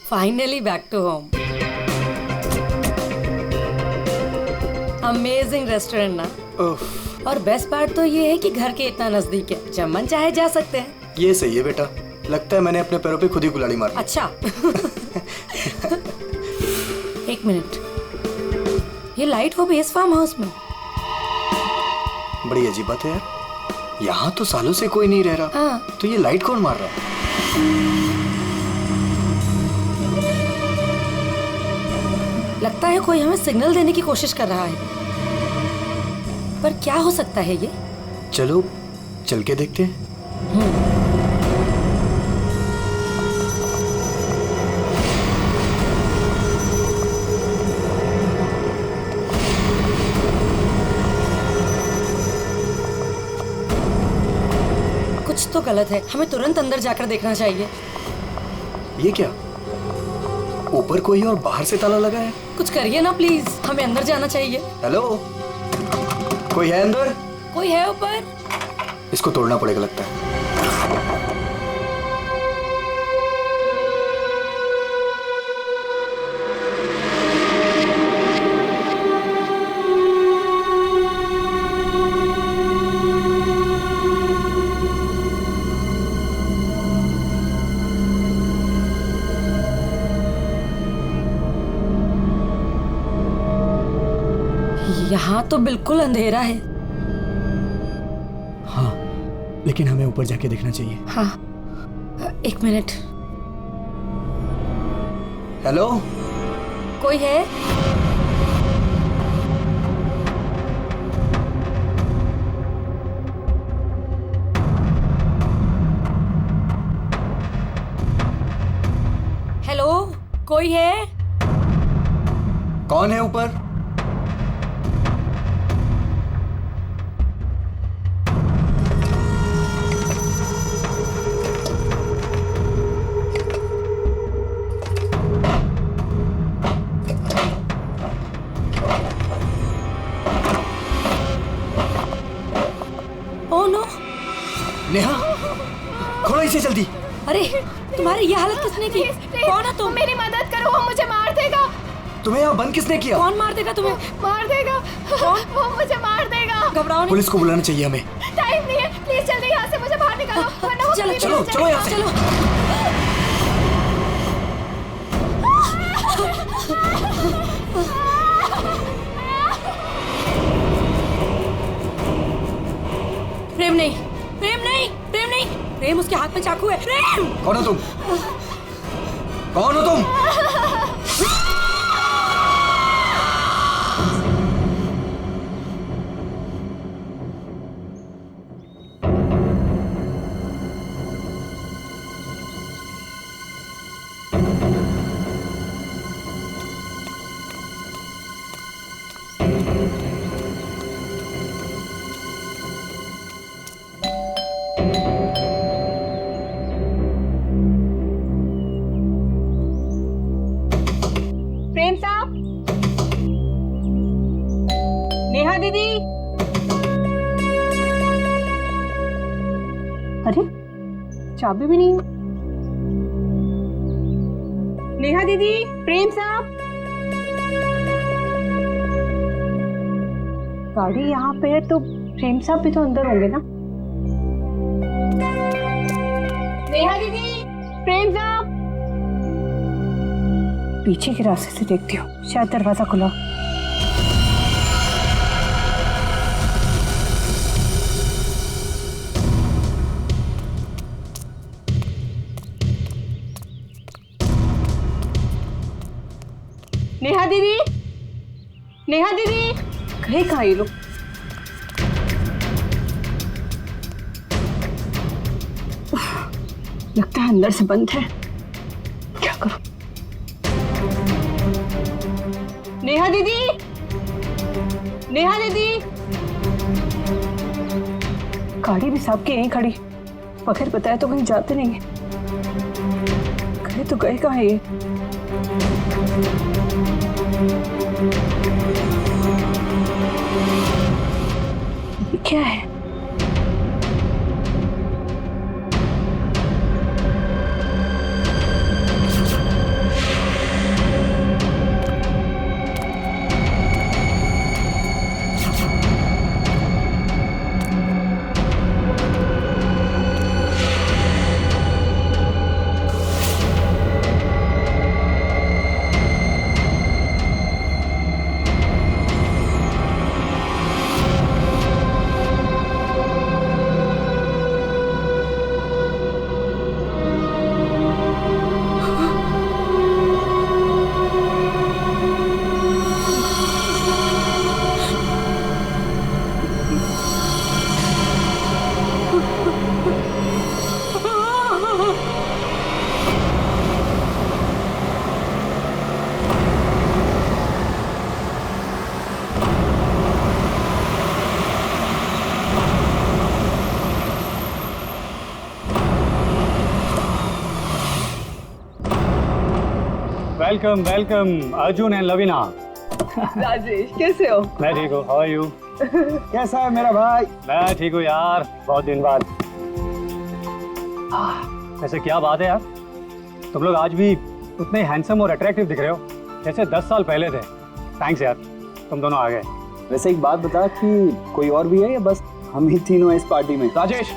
Finally back to home. Amazing restaurant ना। और best part तो ये है कि घर के इतना नजदीक है, जब मन चाहे जा सकते हैं। ये सही है बेटा, लगता है मैंने अपने पैरों पे खुद ही कुल्हाड़ी मारी। अच्छा एक मिनट, ये लाइट वो भी इस फार्म हाउस में? बड़ी अजीब बात है यार, यहाँ तो सालों से कोई नहीं रह रहा। हाँ। तो ये लाइट कौन मार रहा है? लगता है कोई हमें सिग्नल देने की कोशिश कर रहा है, पर क्या हो सकता है ये? चलो चल के देखते हैं। कुछ तो गलत है, हमें तुरंत अंदर जाकर देखना चाहिए। ये क्या, ऊपर कोई और बाहर से ताला लगा है? कुछ करिए ना प्लीज, हमें अंदर जाना चाहिए। हेलो, कोई है अंदर? कोई है ऊपर? इसको तोड़ना पड़ेगा लगता है। यहाँ तो बिल्कुल अंधेरा है। हाँ, लेकिन हमें ऊपर जाके देखना चाहिए। हाँ, एक मिनट। हेलो, कोई है? हेलो, कोई है? कौन है ऊपर? Oh no! नेहा, खोलो इसे जल्दी। अरे, तुम्हारी ये हालत किसने की? कौन है तुम? मेरी मदद करो, वो मुझे मार देगा। तुम्हें यहाँ बंद किसने किया? कौन मार देगा तुम्हें? मार देगा। कौन? वो मुझे मार देगा। घबराओ नहीं। पुलिस को बुलाना चाहिए हमें। टाइम नहीं है, प्लीज जल्दी यहाँ से मुझे बाहर निकालो, वरना वो चलो, कभी चलो, नहीं चलो यहाँ से। चलो। प्रेम नहीं, प्रेम नहीं, प्रेम नहीं, प्रेम उसके हाथ में चाकू है। प्रेम! कौन हो तुम? कौन हो तुम? प्रेम साहब, नेहा दीदी। अरे, चाबी भी नहीं है। नेहा दीदी, प्रेम साहब। गाड़ी यहाँ पे है तो प्रेम साहब भी तो अंदर होंगे ना। नेहा दीदी, प्रेम साहब। पीछे के रास्ते से देखती हूँ, शायद दरवाजा खुला। नेहा दीदी, नेहा दीदी, गए कहाँ ये लोग? लगता है अंदर से बंद है, क्या करूं? नेहा दीदी, नेहा दीदी। गाड़ी भी साहब की यहीं खड़ी, बगैर बताए तो कहीं जाते नहीं है। गए तो गए कहाँ ये? क्या है? Welcome welcome Arjun and Lavina. Rajesh कैसे हो? मैं ठीक हूँ, हाउ आर यू? कैसा है मेरा भाई? मैं ठीक हूँ यार, बहुत दिन बाद। ऐसे क्या बात है यार, तुम लोग आज भी उतने हैंडसम और अट्रैक्टिव दिख रहे हो जैसे 10 साल पहले थे। थैंक्स यार, तुम दोनों आ गए। वैसे एक बात बता कि कोई और भी है या बस हम ही तीनों हैं इस पार्टी में? राजेश,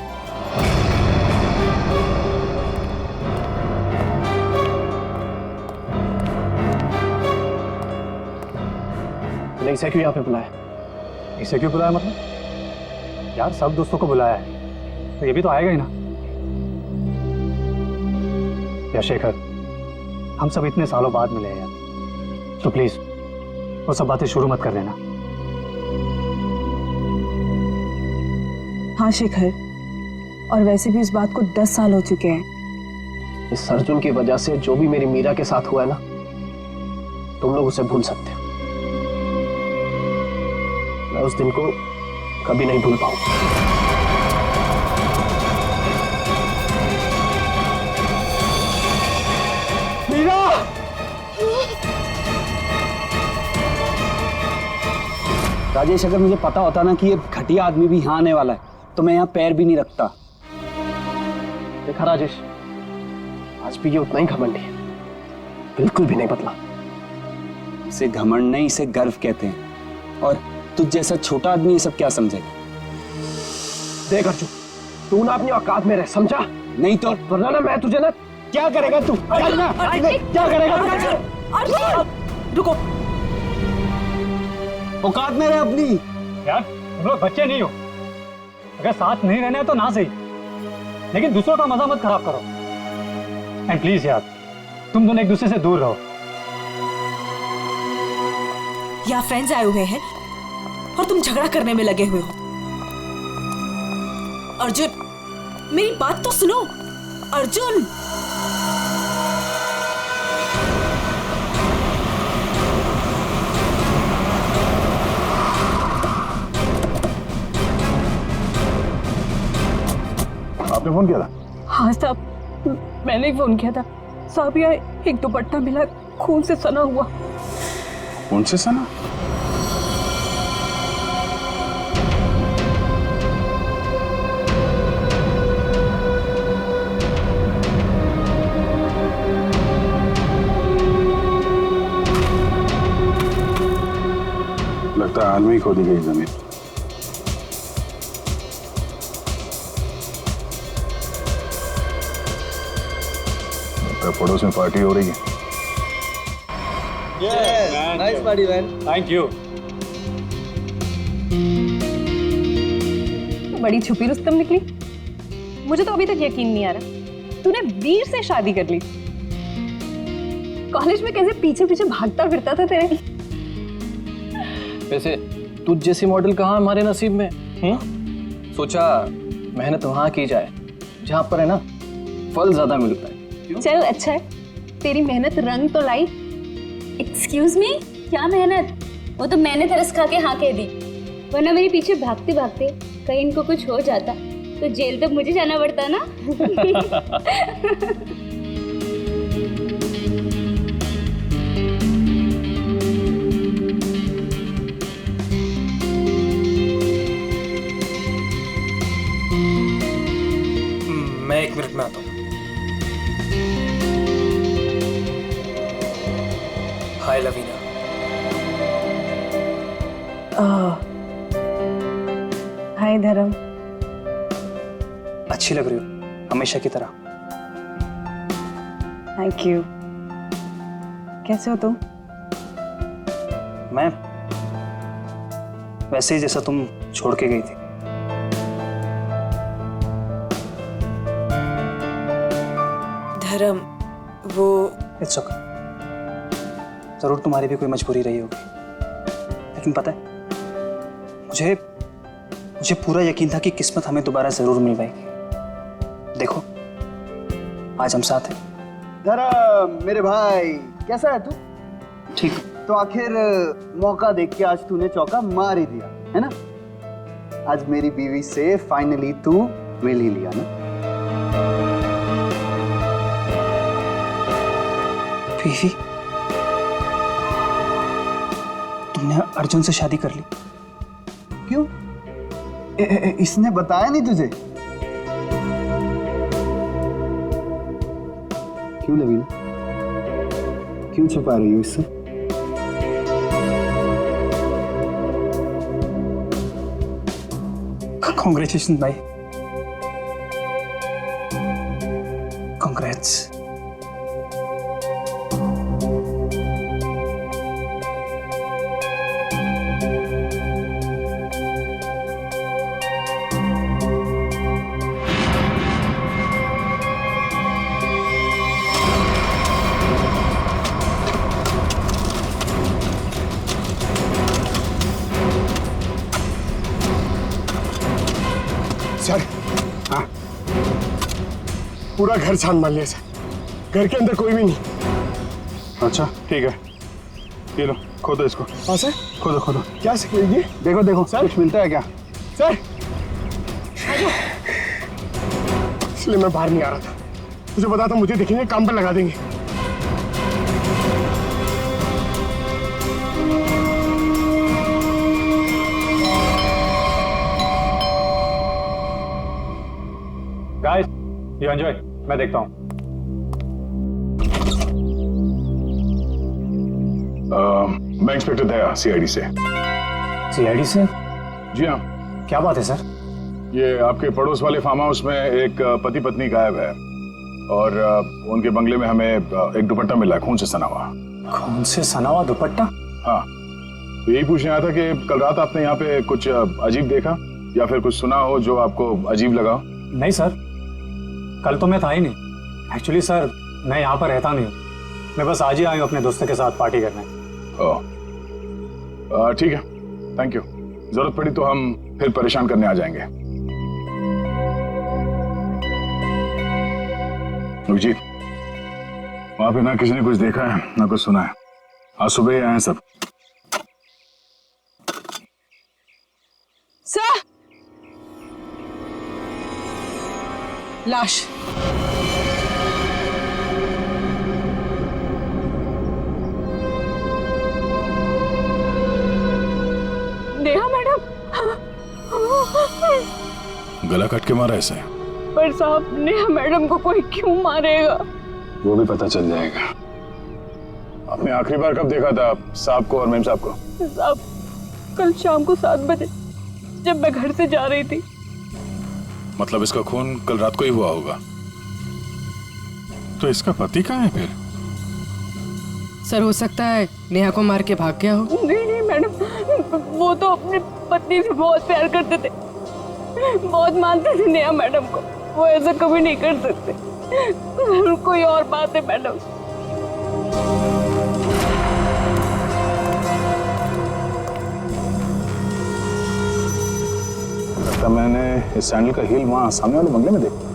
इसे क्यों यहाँ पे बुलाया? इसे क्यों बुलाया मतलब? यार सब दोस्तों को बुलाया है तो ये भी तो आएगा ही ना। यार शेखर, हम सब इतने सालों बाद मिले हैं यार, तो प्लीज वो सब बातें शुरू मत कर देना। हाँ शिखर, और वैसे भी इस बात को 10 साल हो चुके हैं। इस अर्जुन की वजह से जो भी मेरी मीरा के साथ हुआ है ना, तुम लोग उसे भूल सकते हो। मैं उस दिन को कभी नहीं भूल पाऊंगा। मीरा! राजेश, अगर मुझे पता होता ना कि ये घटिया आदमी भी यहाँ आने वाला है तो मैं यहाँ पैर भी नहीं रखता। देखा राजेश, आज भी ये उतना ही घमंडी है, बिल्कुल भी नहीं बदला। इसे घमंड नहीं, इसे गर्व कहते हैं। और तुझ जैसा छोटा आदमी ये सब क्या समझेगा? देख अर्जुन, तू ना अपनी औकात में रह, समझा? नहीं तो वरना ना मैं तुझे ना क्या करेगा तू? क्या करेगा तू? रुको, औकात में रह अपनी। यार तुम लोग बच्चे नहीं हो, अगर साथ नहीं रहना है तो ना सही, लेकिन दूसरों का मजा मत खराब करो। एंड प्लीज यार, तुम दोनों एक दूसरे से दूर रहो। यहाँ फ्रेंड्स आए हुए हैं और तुम झगड़ा करने में लगे हुए हो। अर्जुन, मेरी बात तो सुनो। अर्जुन, आपने फोन किया था? हाँ साहब, मैंने ही फोन किया था। साहब यहाँ एक दुपट्टा मिला, खून से सना हुआ। कौन से सना? लगता है आदमी खोदी गई जमीन। पड़ोस में पार्टी हो रही है। Nice party man. Thank you. बड़ी छुपी रुस्तम निकली। मुझे तो अभी तक यकीन नहीं आ रहा तूने वीर से शादी कर ली। कॉलेज में कैसे पीछे पीछे भागता फिरता था तेरे। वैसे तुझ जैसी मॉडल कहाँ हमारे नसीब में? सोचा मेहनत वहाँ की जाए जहाँ पर है ना फल ज्यादा मिलता है। चल अच्छा है, तेरी मेहनत रंग तो लाई। एक्सक्यूज मी, क्या मेहनत? वो तो मैंने तरस खा के हाँ कह दी, वरना मेरे पीछे भागते भागते कहीं इनको कुछ हो जाता तो जेल तक मुझे जाना पड़ता ना। मैं 1 मिनट में आता हूँ। हाय लवीना। हाय धर्म। अच्छी लग रही हो हमेशा की तरह। Thank you. कैसे हो तुम? मैं वैसे ही जैसा तुम छोड़ के गई थी। धर्म, वो इट्स ओके। जरूर तुम्हारी भी कोई मजबूरी रही होगी, लेकिन पता है मुझे पूरा यकीन था कि किस्मत हमें दोबारा जरूर मिल पाएगी। देखो आज हम साथ हैं। धर्म मेरे भाई, कैसा है तू? ठीक। तो आखिर मौका देख के आज तूने चौका मार ही दिया है ना। आज मेरी बीवी से फाइनली तू मिल ही लिया ना। बीवी? तुमने अर्जुन से शादी कर ली। क्यों? इसने बताया नहीं तुझे? क्यों लवीना, क्यों छुपा रही हो इससे? कॉन्ग्रेचुलेशन भाई, कॉन्ग्रेट्स। सर, हाँ, पूरा घर छान मार लिया सर, घर के अंदर कोई भी नहीं। अच्छा ठीक है, ये लो खोदो इसको। हाँ सर, खोदो खोदो। क्या ये देखो देखो सर, कुछ मिलता है क्या? सर, इसलिए मैं बाहर नहीं आ रहा था, मुझे पता था मुझे देखेंगे काम पर लगा देंगे। गाइस, यू एंजॉय, मैं देखता हूँ। मैं इंस्पेक्टर दया, सीआईडी से। सीआईडी से? जी हाँ। क्या बात है सर? ये आपके पड़ोस वाले फार्म हाउस में एक पति पत्नी गायब है और उनके बंगले में हमें एक दुपट्टा मिला है, खून से सना हुआ। खून से सना हुआ दुपट्टा? हाँ, तो यही पूछने आया था कि कल रात आपने यहाँ पे कुछ अजीब देखा या फिर कुछ सुना हो जो आपको अजीब लगा? नहीं सर, कल तो मैं था ही नहीं। एक्चुअली सर, मैं यहाँ पर रहता नहीं हूँ, मैं बस आज ही आया हूँ अपने दोस्तों के साथ पार्टी करने। ओह, ठीक है, थैंक यू। जरूरत पड़ी तो हम फिर परेशान करने आ जाएंगे। अभिजीत, वहां पे ना किसी ने कुछ देखा है ना कुछ सुना है, आज सुबह ही आए हैं सब। सर, लाश। नेहा मैडम। गला काट के मारा ऐसे? पर साहब, नेहा मैडम को कोई क्यों मारेगा? वो भी पता चल जाएगा। आपने आखिरी बार कब देखा था साहब को और मेम साहब को? साहब, कल शाम को 7 बजे जब मैं घर से जा रही थी। मतलब इसका खून कल रात को ही हुआ होगा। तो इसका पति कहाँ है फिर? सर, हो सकता है नेहा को मार के भाग गया हो। नहीं नहीं मैडम, वो तो अपनी पत्नी से बहुत प्यार करते थे, बहुत मानते थे नेहा मैडम को। वो ऐसा कभी नहीं कर सकते। कोई और बात है मैडम। लगता मैंने इस सैंडल का हील वहां सामने वाले बंगले में देखा।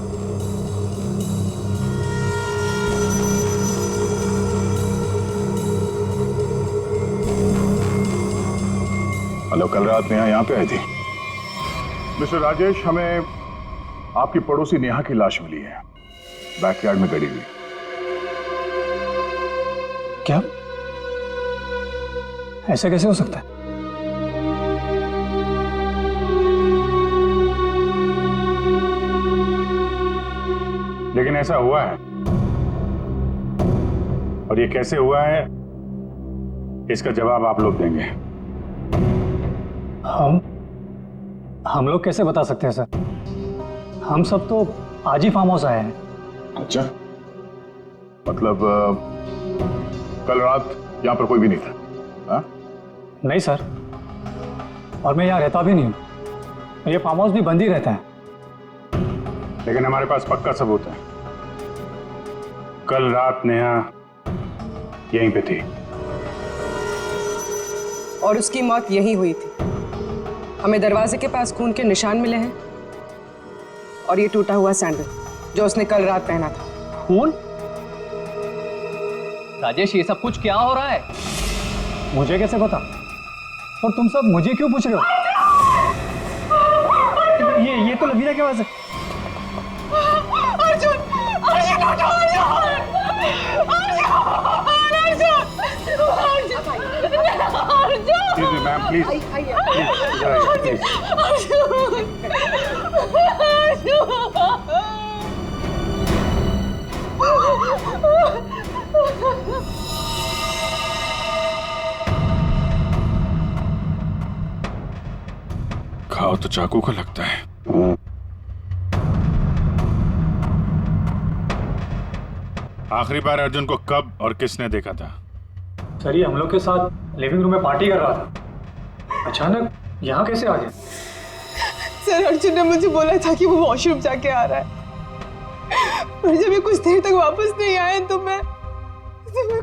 हेलो, कल रात नेहा यहाँ पे आई थी। मिस्टर राजेश, हमें आपकी पड़ोसी नेहा की लाश मिली है, बैकयार्ड में गड़ी हुई। क्या? ऐसा कैसे हो सकता है? लेकिन ऐसा हुआ है, और ये कैसे हुआ है इसका जवाब आप लोग देंगे। हम लोग कैसे बता सकते हैं सर? हम सब तो आज ही फार्म हाउस आए हैं। अच्छा, मतलब कल रात यहाँ पर कोई भी नहीं था? हाँ? नहीं सर, और मैं यहाँ रहता भी नहीं हूँ। ये फार्म हाउस भी बंद ही रहता है। लेकिन हमारे पास पक्का सबूत है, कल रात नेहा यहीं पे थी। और उसकी मौत यहीं हुई थी। हमें दरवाजे के पास खून के निशान मिले हैं और ये टूटा हुआ सैंडल जो उसने कल रात पहना था। खून? राजेश, ये सब कुछ क्या हो रहा है? मुझे कैसे पता? और तुम सब मुझे क्यों पूछ रहे हो? ये तो लवीना की आवाज है। अर्जुन! अर्जुन उठो! अर्जुन! अर्जुन! मैम प्लीज खाओ तो चाकू का लगता है। आखिरी बार अर्जुन को कब और किसने देखा था? सर ये हम लोग के साथ लिविंग रूम में पार्टी कर रहा था, अचानक यहाँ कैसे आ गया? सर अर्जुन ने मुझे बोला था कि वो वॉशरूम जाके आ रहा है, पर जब ये कुछ देर तक वापस नहीं आए तो मैं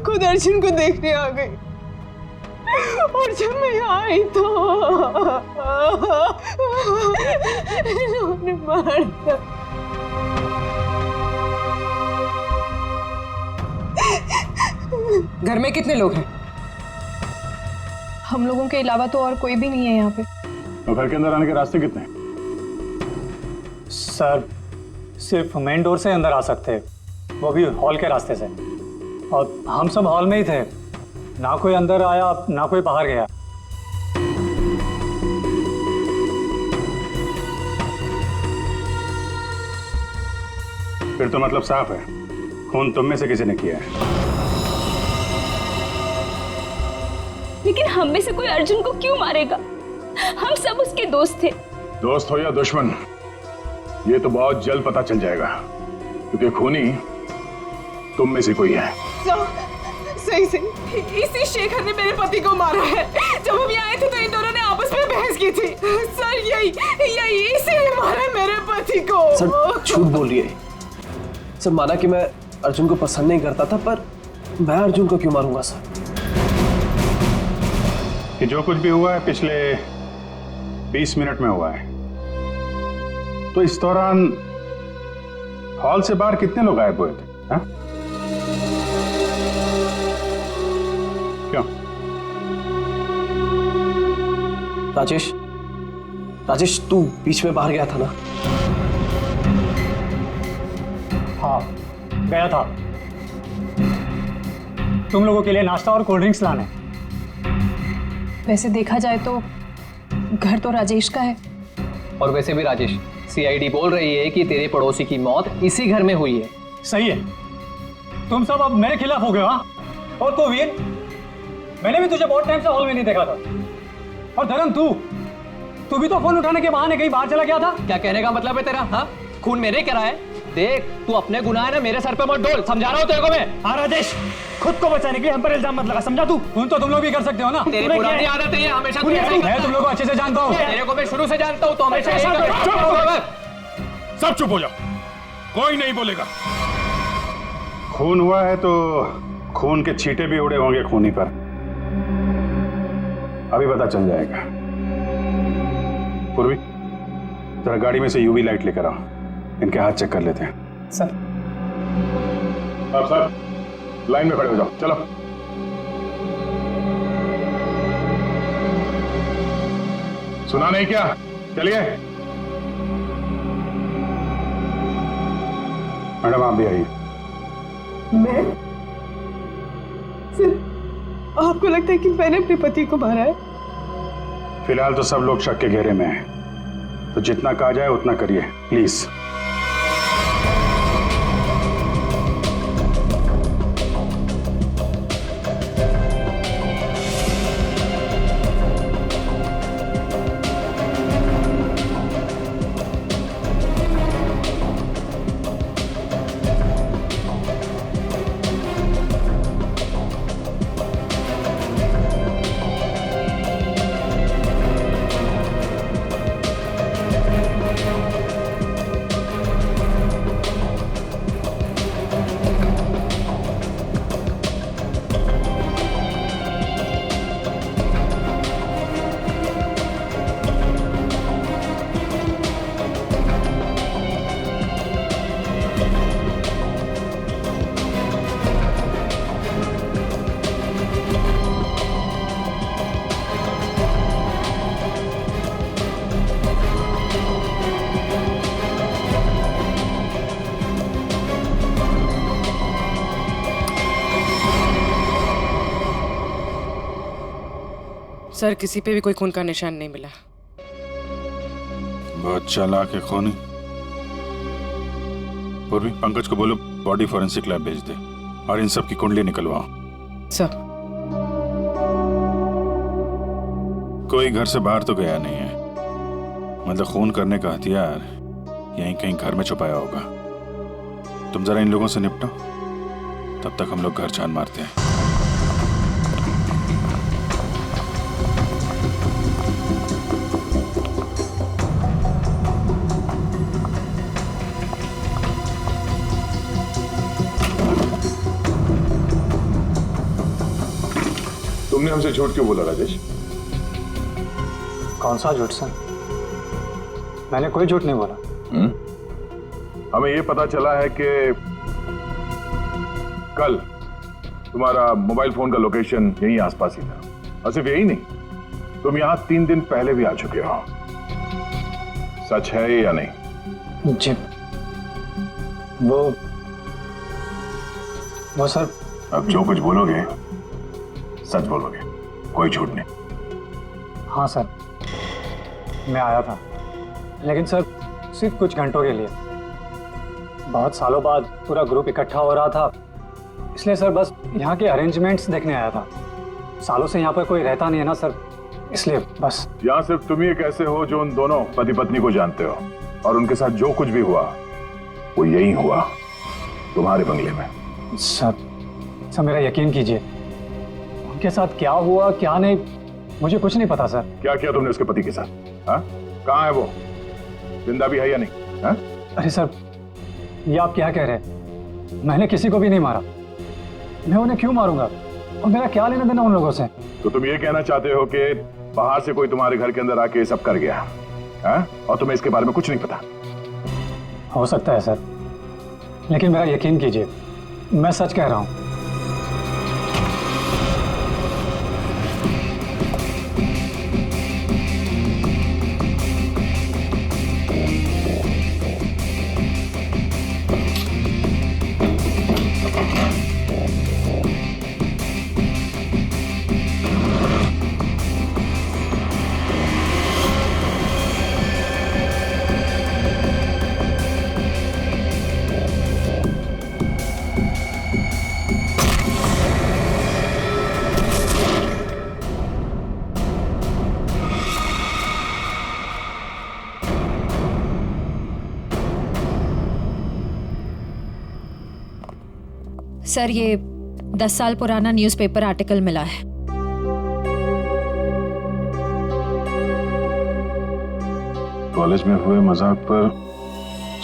खुद अर्जुन को देखने आ गई। और जब मैं यहाँ आई तो इन्होंने मार दिया। घर में कितने लोग हैं? हम लोगों के अलावा तो और कोई भी नहीं है यहाँ पे। तो घर के अंदर आने के रास्ते कितने हैं? सर सिर्फ मेन डोर से अंदर आ सकते हैं, वो भी हॉल के रास्ते से, और हम सब हॉल में ही थे, ना कोई अंदर आया ना कोई बाहर गया। फिर तो मतलब साफ है, खून तुम में से किसी ने किया है। लेकिन हम में से कोई अर्जुन को क्यों मारेगा? हम सब उसके दोस्त थे। दोस्त हो या दुश्मन, ये तो बहुत जल्द पता चल जाएगा, क्योंकि खूनी तुम में से कोई है। सही सही, इसी शेखर ने मेरे पति को मारा है। जब हम यहाँ आए थे तो इन दोनों ने आपस में बहस की थी। सर यही इसी ने मारा मेरे पति को। सर झूठ बोल रही है। सर माना कि मैं अर्जुन को पसंद नहीं करता था, पर मैं अर्जुन को क्यों मारूंगा सर? कि जो कुछ भी हुआ है पिछले 20 मिनट में हुआ है, तो इस दौरान हॉल से बाहर कितने लोग गायब हुए थे? हाँ? क्यों? राजेश तू बीच में बाहर गया था ना? हाँ गया था, तुम लोगों के लिए नाश्ता और कोल्ड ड्रिंक्स लाने। वैसे देखा जाए तो घर तो राजेश का है। और वैसे भी राजेश, सीआईडी बोल रही है कि तेरे पड़ोसी की मौत इसी घर में हुई है। सही है, तुम सब अब मेरे खिलाफ हो गए। हाँ, और तो वीर, मैंने भी तुझे बहुत टाइम से हॉल में नहीं देखा था। और धर्म तू भी तो फोन उठाने के बहाने कहीं बाहर चला गया था। क्या कहने का मतलब है तेरा? हाँ, खून मेरे करा है। देख, तू अपने गुनाह है ना मेरे सर पे मत डोल, समझा रहा हूँ तेरे को मैं। हाँ राजेश, खुद को बचाने के लिए हम पर इल्जाम मत लगा, समझा तू? खून तो तुम लोग भी कर सकते हो ना। तेरी पुरानी आदत है, हमेशा मैं तुम लोग को अच्छे से जानता हूँ। तेरे को मैं शुरू से जानता हूँ, तो हमेशा सब चुप हो जाओ, कोई नहीं बोलेगा। खून हुआ है तो खून के छींटे भी उड़े होंगे खूनी पर, अभी पता चल जाएगा। पूर्वी, जरा गाड़ी में से यूवी लाइट लेकर आओ, इनके हाथ चेक कर लेते हैं। सर अब सर लाइन में खड़े हो जाओ, चलो। सुना नहीं क्या? चलिए। मैडम आप भी आइए। मैं? सर आपको लगता है कि मैंने अपने पति को मारा है? फिलहाल तो सब लोग शक के घेरे में हैं, तो जितना कहा जाए उतना करिए प्लीज। सर किसी पे भी कोई खून का निशान नहीं मिला। बहुत चालाक है खूनी। पूर्वी, पंकज को बोलो बॉडी फॉरेंसिक लैब भेज दे और इन सब की कुंडली निकलवाओ। सर कोई घर से बाहर तो गया नहीं है, मतलब खून करने का हथियार यहीं कहीं घर में छुपाया होगा। तुम जरा इन लोगों से निपटो, तब तक हम लोग घर छान मारते हैं। तुमने हमसे झूठ क्यों बोला राजेश? कौन सा झूठ सर? मैंने कोई झूठ नहीं बोला। हमें ये पता चला है कि कल तुम्हारा मोबाइल फोन का लोकेशन यहीं आसपास ही था, और सिर्फ यही नहीं, तुम यहां 3 दिन पहले भी आ चुके हो। सच है या नहीं? जी वो सर। अब जो कुछ बोलोगे सच बोलोगे, कोई झूठ नहीं। हाँ सर, मैं आया था, लेकिन सर सिर्फ कुछ घंटों के लिए। बहुत सालों बाद पूरा ग्रुप इकट्ठा हो रहा था, इसलिए सर बस यहाँ के अरेंजमेंट्स देखने आया था। सालों से यहाँ पर कोई रहता नहीं है ना सर, इसलिए बस। यहाँ सिर्फ तुम ही कैसे हो जो उन दोनों पति पत्नी को जानते हो, और उनके साथ जो कुछ भी हुआ वो यही हुआ, तुम्हारे बंगले में। सर मेरा यकीन कीजिए, उनके साथ क्या हुआ क्या नहीं मुझे कुछ नहीं पता सर। क्या किया तुमने उसके पति के साथ? हाँ, कहाँ है वो? जिंदा भी है या नहीं? हाँ? अरे सर, ये आप क्या कह रहे हैं? मैंने किसी को भी नहीं मारा। मैं उन्हें क्यों मारूंगा? और मेरा क्या लेना देना उन लोगों से? तो तुम ये कहना चाहते हो कि बाहर से कोई तुम्हारे घर के अंदर आके ये सब कर गया, हाँ? और तुम्हें इसके बारे में कुछ नहीं पता? हो सकता है सर, लेकिन मेरा यकीन कीजिए, मैं सच कह रहा हूं। सर ये 10 साल पुराना न्यूज़पेपर आर्टिकल मिला है। कॉलेज में हुए मजाक पर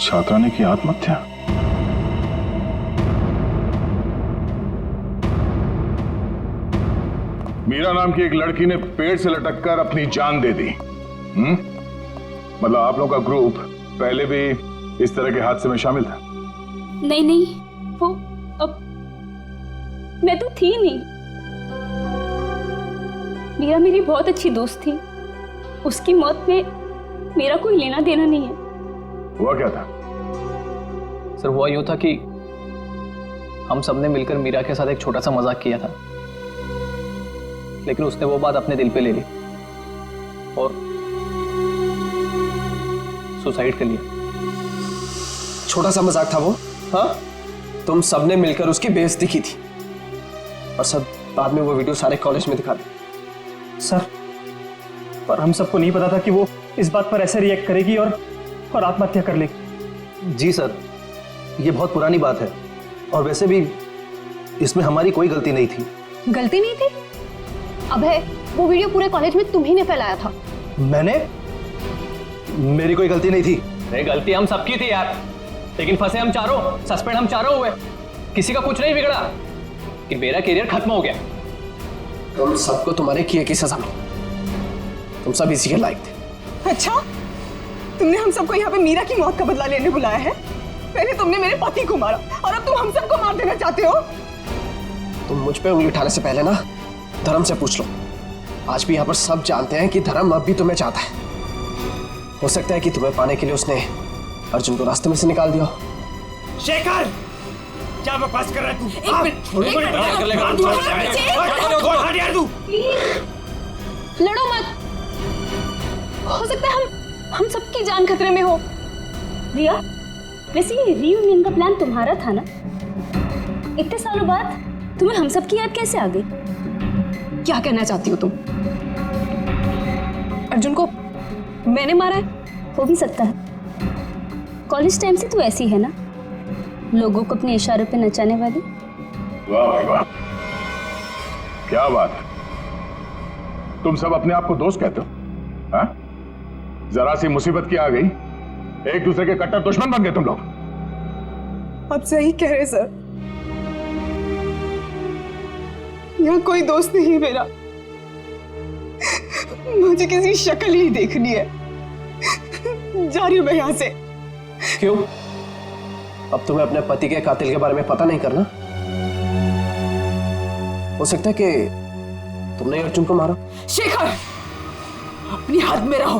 छात्रा ने की आत्महत्या। मीरा नाम की एक लड़की ने पेड़ से लटककर अपनी जान दे दी। मतलब आप लोगों का ग्रुप पहले भी इस तरह के हादसे में शामिल था? नहीं, वो अब मैं तो थी नहीं। मीरा मेरी बहुत अच्छी दोस्त थी, उसकी मौत में मेरा कोई लेना देना नहीं है। हुआ क्या था? सर हुआ यूं था कि हम सबने मिलकर मीरा के साथ एक छोटा सा मजाक किया था, लेकिन उसने वो बात अपने दिल पे ले ली और सुसाइड कर लिया। छोटा सा मजाक था वो? हाँ, तुम सबने मिलकर उसकी बेइज्जती की थी और सब बाद में वो वीडियो सारे कॉलेज में दिखा दी। सर, पर हम सबको नहीं पता था कि वो इस बात पर ऐसे रिएक्ट करेगी और आत्महत्या कर लेगी। जी सर, ये बहुत पुरानी बात है और वैसे भी इसमें हमारी कोई गलती नहीं थी। गलती नहीं थी? अबे, वो वीडियो पूरे कॉलेज में तुम्ही ने फैलाया था। मैंने? मेरी कोई गलती नहीं थी। नहीं, गलती हम सबकी थी यार, लेकिन फंसे हम चारों, सस्पेंड हम चारों हुए। किसी का कुछ नहीं बिगड़ा कि मेरा करियर खत्म हो गया। तुम सबको तुम्हारे किए की सजा मिली। तुम सब इसी के लायक थे। अच्छा, तुमने हम सबको यहाँ पे मीरा की मौत का बदला लेने बुलाया है? पहले तुमने मेरे पति को मारा और अब तुम हम सबको मार देना चाहते हो? तुम मुझ पे उंगली उठाने से पहले ना धर्म से पूछ लो। आज भी यहाँ पर सब जानते हैं कि धर्म अब भी तुम्हें चाहता है। हो सकता है कि तुम्हें पाने के लिए उसने अर्जुन को रास्ते में से निकाल दिया। शेखर, क्या बकवास कर रहा है तू? लड़ो मत। हो सकता है हम सबकी जान खतरे में हो। रिया, वैसे ये रीयूनियन का प्लान तुम्हारा था ना? इतने सालों बाद तुम्हें हम सब की याद कैसे आ गई? क्या कहना चाहती हो तुम? अर्जुन को मैंने मारा है? हो भी सकता है। कॉलेज टाइम से तू ऐसी है ना, लोगों को अपने इशारों पे नचाने वाली। वाह भाई वाह, क्या बात। तुम सब अपने आप को दोस्त कहते हो? हाँ? जरा सी मुसीबत की आ गई, एक दूसरे के कट्टर दुश्मन बन गए तुम लोग। आप सही कह रहे सर, यहाँ कोई दोस्त नहीं है मेरा। मुझे किसी शक्ल ही देखनी है। जा रही हूं मैं यहाँ से। क्यों? अब तुम्हें अपने पति के कातिल के बारे में पता नहीं करना? हो सकता है कि तुमने अर्जुन को मारा। शेखर, अपनी हद में रहो।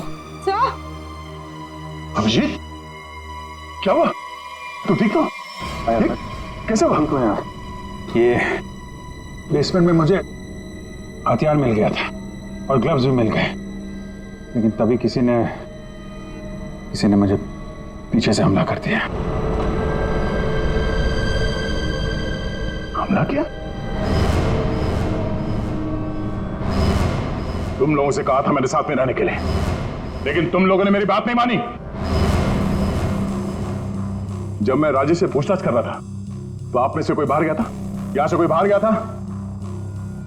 अभिजीत, क्या हुआ? तू ठीक हो? कैसे हुआ? हमको यहाँ ये बेसमेंट में मुझे हथियार मिल गया था और ग्लव्स भी मिल गए, लेकिन तभी किसी ने मुझे पीछे से हमला कर दिया। हमला किया? तुम लोगों से कहा था मेरे साथ में रहने के लिए, लेकिन तुम लोगों ने मेरी बात नहीं मानी। जब मैं राजेश से पूछताछ कर रहा था तो आप में से कोई बाहर गया था? यहां से कोई बाहर गया था?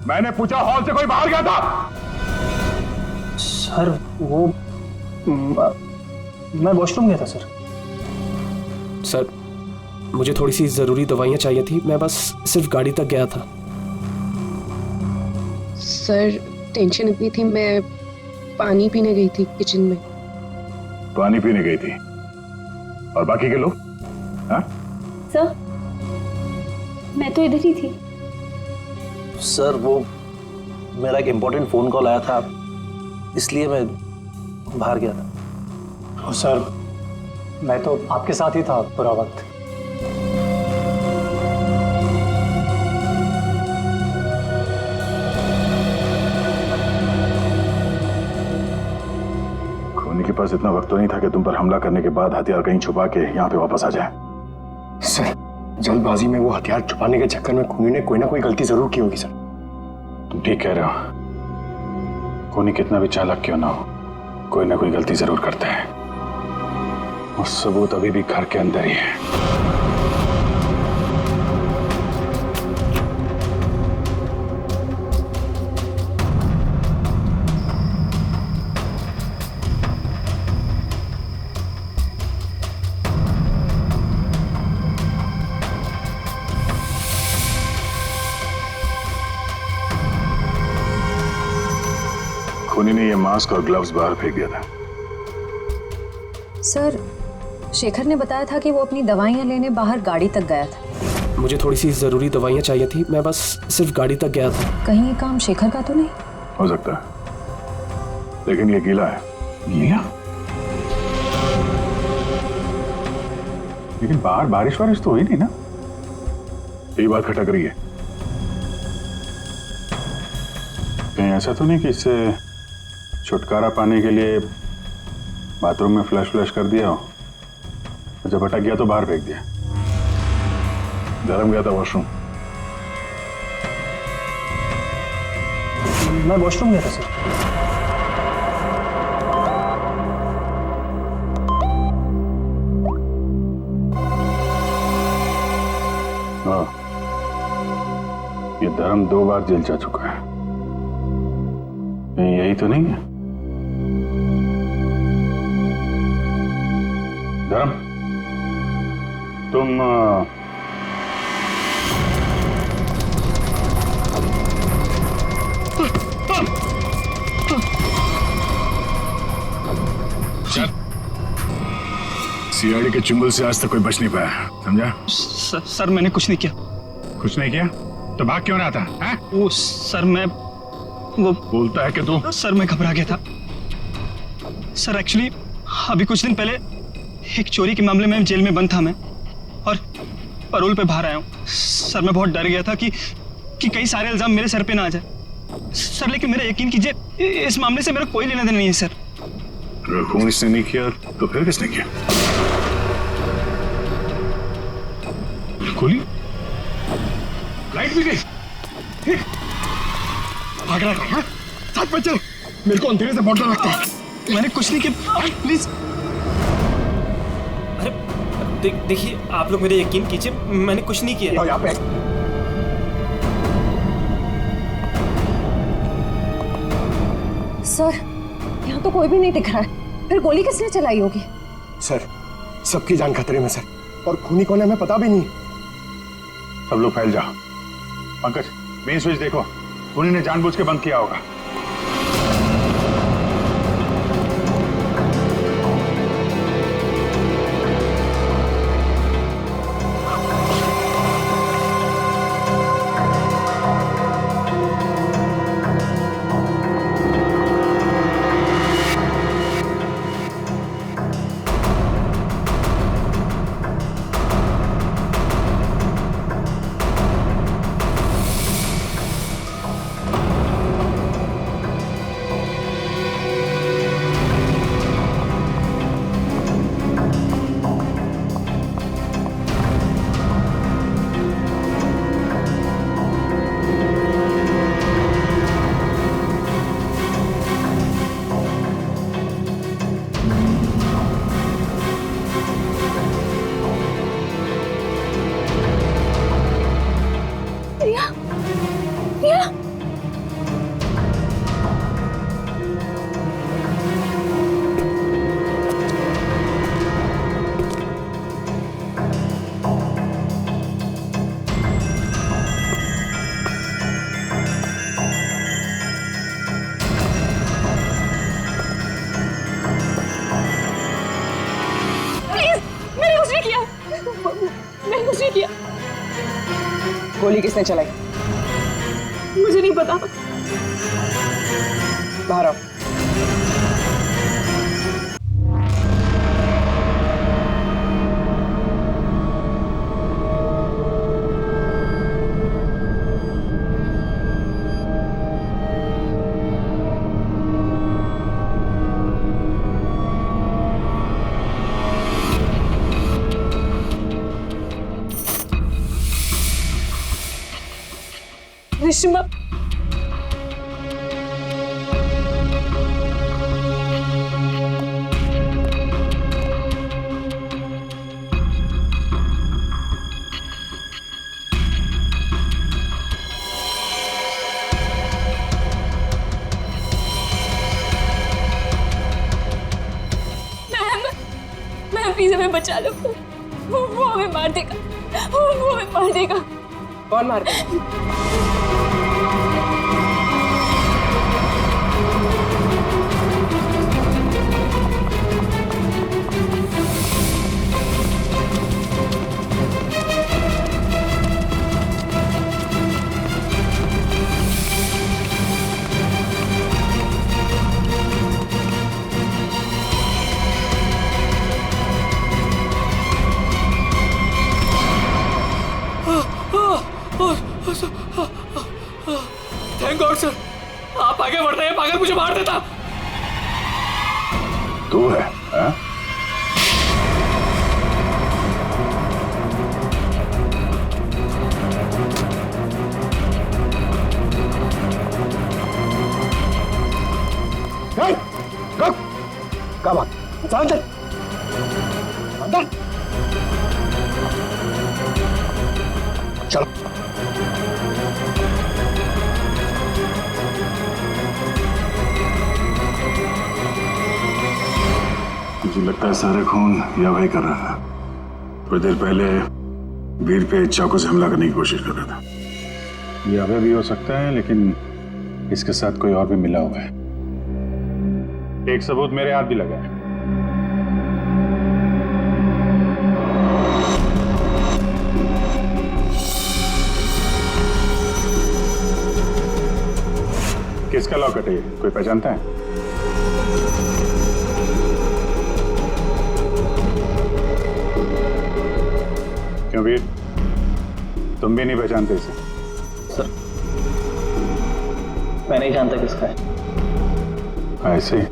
मैंने पूछा, हॉल से कोई बाहर गया था? सर वो मैं वॉशरूम गया था सर। सर मुझे थोड़ी सी जरूरी दवाइयां चाहिए थी, मैं बस सिर्फ गाड़ी तक गया था। सर टेंशन इतनी थी, मैं पानी पीने गई थी किचन में। पानी पीने गई थी? और बाकी के लोग? हाँ? सर मैं तो इधर ही थी। सर वो मेरा एक इम्पोर्टेंट फोन कॉल आया था, इसलिए मैं बाहर गया था। ओ सर, मैं तो आपके साथ ही था पूरा वक्त। खूनी के पास इतना वक्त तो नहीं था कि तुम पर हमला करने के बाद हथियार कहीं छुपा के यहाँ पे वापस आ जाए। सर जल्दबाजी में वो हथियार छुपाने के चक्कर में खूनी ने कोई ना कोई गलती जरूर की होगी सर। तुम ठीक कह रहे हो, खूनी कितना भी चालाक क्यों ना हो, कोई ना कोई गलती जरूर करते हैं, और सबूत अभी भी घर के अंदर ही है। खूनी ने ये मास्क और ग्लव्स बाहर फेंक दिया था। सर शेखर ने बताया था कि वो अपनी दवाइयाँ लेने बाहर गाड़ी तक गया था। मुझे थोड़ी सी जरूरी दवाइयां चाहिए थी, मैं बस सिर्फ गाड़ी तक गया था। कहीं ये काम शेखर का तो नहीं? हो सकता है, लेकिन ये गीला है। गीला? लेकिन बाहर बारिश तो हुई नहीं ना? यही बात खटक रही है। कहीं ऐसा तो नहीं कि इससे छुटकारा पाने के लिए बाथरूम में फ्लश कर दिया हो, जब भटक गया तो बाहर फेंक दिया। धर्म गया था वॉशरूम। मैं वॉशरूम गया था सर। हाँ, ये धर्म 2 बार जेल जा चुका है। यही तो नहीं है? धर्म, तुम सीआईडी के चुंगल से आज तक कोई बच नहीं पाया, समझा? सर मैंने कुछ नहीं किया। कुछ नहीं किया तो भाग क्यों रहा था? हैं? वो सर मैं वो बोलता है कि तू? सर मैं घबरा गया था सर। एक्चुअली अभी कुछ दिन पहले एक चोरी के मामले में जेल में बंद था मैं, और पैरोल पे बाहर आया हूँ। सर मैं बहुत डर गया था कि कई सारे इल्जाम मेरे सर पे ना आ जाए। सर लेकिन मेरा यकीन कीजिए, इस मामले से मेरा कोई लेना देना नहीं है सर। अगर खून इसने नहीं किया तो फिर किसने किया? गोली? लाइट भी गई। भाग रहा है, साथ में चल। मेरे को अंधेरे से बहुत डर लगता है। मैंने कुछ नहीं किया, प्लीज। अरे देखिए, आप लोग मेरे यकीन कीजिए, मैंने कुछ नहीं किया। यहाँ पे सर, यहाँ तो कोई भी नहीं दिख रहा है, फिर गोली किसने चलाई होगी? सर, सबकी जान खतरे में सर, और खूनी कौन है हमें पता भी नहीं। सब लोग फैल जाओ। पंकज, मेन स्विच देखो, खूनी ने जानबूझ के बंद किया होगा। गोली किसने चलाई? मुझे नहीं पता। बाहर आओ। रेशमा, मैम प्लीज हमें बचा लो। वो हमें मार देगा, वो हमें मार देगा। कौन मार देगा? थैंक गॉड सर, आप आगे बढ़ रहे हैं, पागल मुझे मार देता। तू है हा? क्या बात? अंदर अंदर चलो। मुझे लगता है सारा खून या भाई कर रहा था। थोड़ी देर पहले वीर पे चाकू से हमला करने की कोशिश कर रहा था। ये अभय भी हो सकता है, लेकिन इसके साथ कोई और भी मिला हुआ है। एक सबूत मेरे हाथ भी लगा है। किसका लॉकेट है? कोई पहचानता है? क्यों वीर, तुम भी नहीं पहचानते इसे? सर मैं नहीं जानता किसका है। ऐसे ही?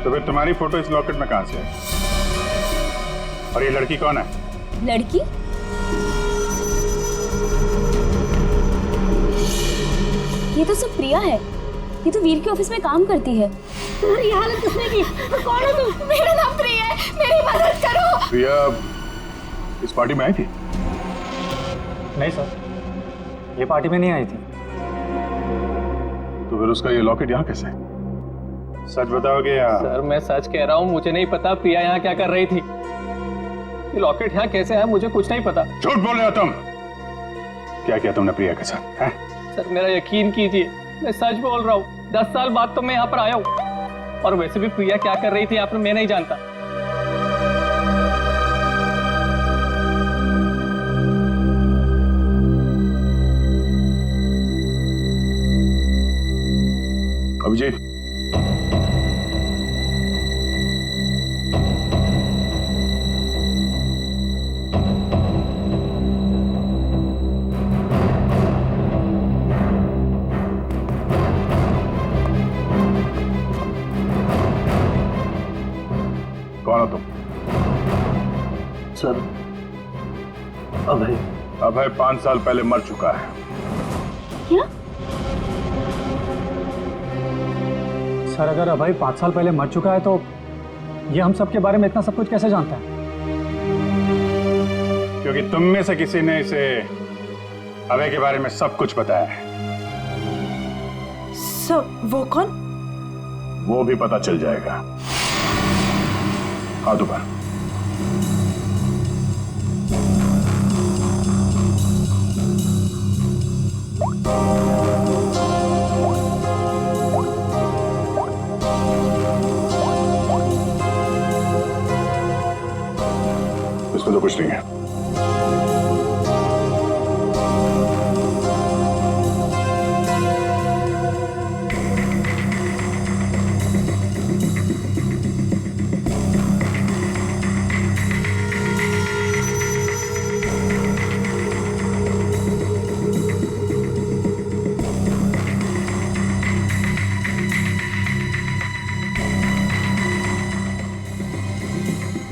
तो फिर तुम्हारी फोटो इस लॉकेट में कहां से आई? और ये लड़की कौन है? लड़की? ये तो सब प्रिया है। ये तो वीर के ऑफिस में काम करती है। तुम्हारी हालत किसने की? कौन हो तुम? मेरा नाम प्रिया है, मेरी मदद करो। प्रिया इस पार्टी में आई थी? नहीं सर, ये पार्टी में नहीं आई थी। तो फिर उसका ये लॉकेट यहाँ कैसे? सच बताओगे या? सर मैं सच कह रहा हूँ, मुझे नहीं पता प्रिया यहाँ क्या कर रही थी। ये लॉकेट यहाँ कैसे है मुझे कुछ नहीं पता। झूठ बोल रहे हो तुम। क्या किया तुमने प्रिया के साथ? हैं? सर मेरा यकीन कीजिए, मैं सच बोल रहा हूँ। 10 साल बाद तो मैं यहाँ पर आया हूँ। और वैसे भी प्रिया क्या कर रही थी यहाँ पर मैं नहीं जानता। अभिजीत, कौन हो तुम? सर अभय। अभय 5 साल पहले मर चुका है। क्या? सर अगर अभय 5 साल पहले मर चुका है तो ये हम सब के बारे में इतना सब कुछ कैसे जानता है? क्योंकि तुम में से किसी ने इसे अभय के बारे में सब कुछ बताया है। सब? वो कौन? वो भी पता चल जाएगा। हाथ ऊपर। इसमें तो कुछ नहीं है।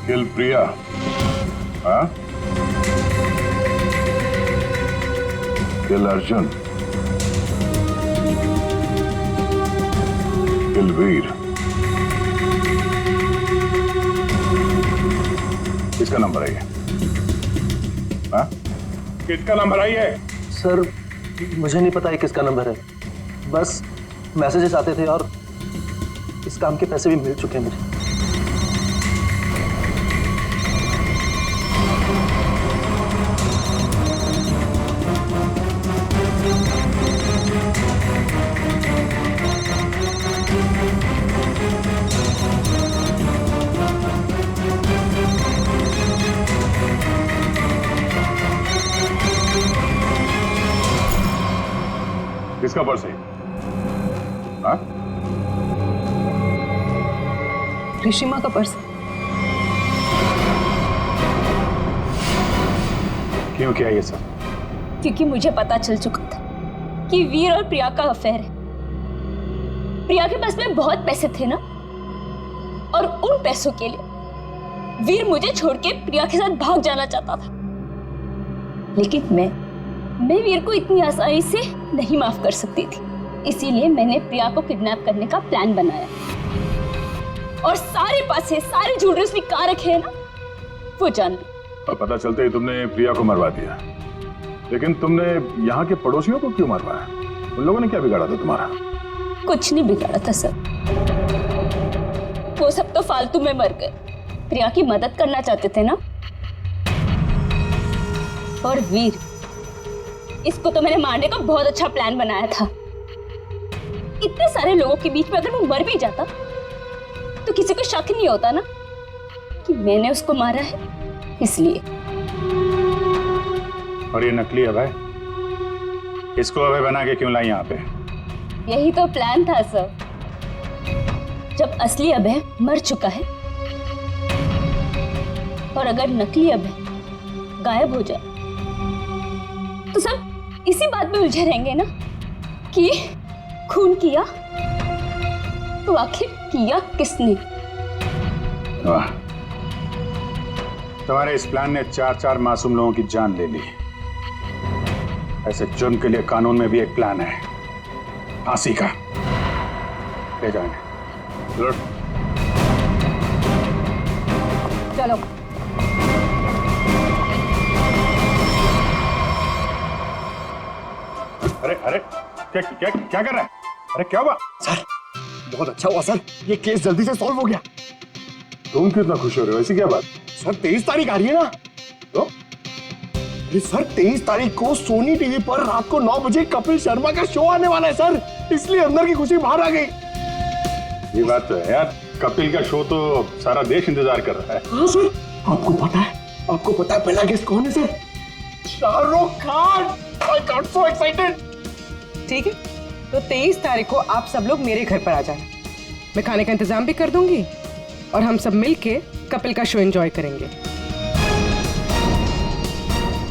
किल प्रिया, हाँ? किल अर्जुन, किल वीर। किसका नंबर आई है? हाँ? किसका नंबर आई है? सर मुझे नहीं पता है किसका नंबर है, बस मैसेजेस आते थे और इस काम के पैसे भी मिल चुके हैं मुझे। किसका पर्स है? हाँ? ऋषिमा का पर्स। क्यों किया ये सब? क्योंकि मुझे पता चल चुका था कि वीर और प्रिया का अफेयर है। प्रिया के पास में बहुत पैसे थे ना, और उन पैसों के लिए वीर मुझे छोड़ के प्रिया के साथ भाग जाना चाहता था। लेकिन मैं वीर को इतनी आसानी से नहीं माफ कर सकती थी। इसीलिए मैंने प्रिया को किडनैप करने का प्लान बनाया और सारे पैसे, सारे ज्वेलरी उसने कहाँ रखे हैं ना, वो जान ली। और पता चलते ही तुमने प्रिया को मरवा दिया। लेकिन तुमने यहाँ के पड़ोसियों को क्यों मरवाया? उन लोगों ने क्या बिगाड़ा था तुम्हारा? कुछ नहीं बिगाड़ा था सर, वो सब तो फालतू में मर गए। प्रिया की मदद करना चाहते थे ना। और वीर, इसको तो मैंने मारने का बहुत अच्छा प्लान बनाया था। इतने सारे लोगों के बीच में अगर वो मर भी जाता तो किसी को शक नहीं होता ना कि मैंने उसको मारा है, इसलिए। और ये नकली अभय, इसको अभय बना के क्यों लाई यहाँ पे? यही तो प्लान था सर। जब असली अभय मर चुका है और अगर नकली अभय गायब हो जाए तो सब इसी बात में उलझे रहेंगे ना कि खून किया तो आखिर किया किसने? वाह, तुम्हारे इस प्लान ने 4 मासूम लोगों की जान ले ली। ऐसे जुर्म के लिए कानून में भी एक प्लान है, फांसी का। ले जाएंगे। चलो। अरे अरे क्या क्या क्या कर रहा है? अरे क्या हुआ? सर बहुत अच्छा हुआ सर, ये केस जल्दी से सॉल्व हो गया। तुम कितना खुश हो रहे हो? ऐसी क्या बात? सर 23 तारीख आ रही है ना? तो अरे सर 23 तारीख को सोनी टीवी पर रात को 9 बजे कपिल शर्मा का शो आने वाला है सर, इसलिए अंदर की खुशी बाहर आ गई। ये बात तो है यार, कपिल का शो तो सारा देश इंतजार कर रहा है। हाँ सर, आपको पता है पहला गेस्ट कौन है sir? Shahrukh Khan. I got so excited। ठीक है, तो 23 तारीख को आप सब लोग मेरे घर पर आ जाना। मैं खाने का इंतजाम भी कर दूंगी और हम सब मिलके कपिल का शो एंजॉय करेंगे।